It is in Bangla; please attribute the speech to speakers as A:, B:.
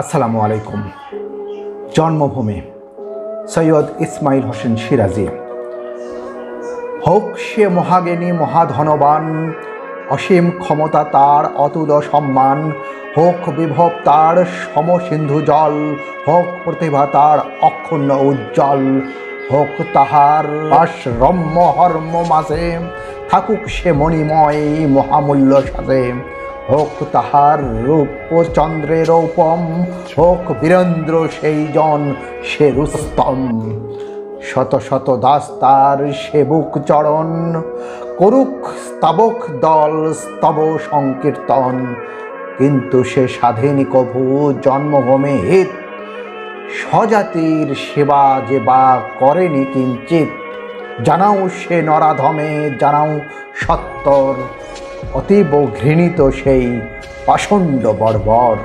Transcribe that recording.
A: আসসালামু আলাইকুম। জন্মভূমি সৈয়দ ইসমাইল হোসেন সিরাজি। হোক সে মহাজ্ঞানী মহাধনবান, অসীম ক্ষমতা তার অতুল সম্মান। হোক বিভব তার সমসিন্ধু জল, হোক প্রতিভা তার অক্ষুণ্ণ উজ্জ্বল। হোক তাহার বাস রম্য হর্ম মাঝে, থাকুক সে মণিময় মহামূল্য সাজে। হোক তাহার রূপ চন্দ্রের উপম, হোক বীরেন্দ্র সেই জন সে রুস্তম। শত শত দাস তার সেবক চরণ, করুক স্তাবক দল স্তব সংকীর্তন। কিন্তু সে স্বাধীন কভু জন্মভূমি হিত, স্বজাতির সেবা যে বা করেনি কিঞ্চিত। জানাও সে নরাধমে জানাও সত্তর, অতীব ঘৃণিত সেই পাষণ্ড বর্বর।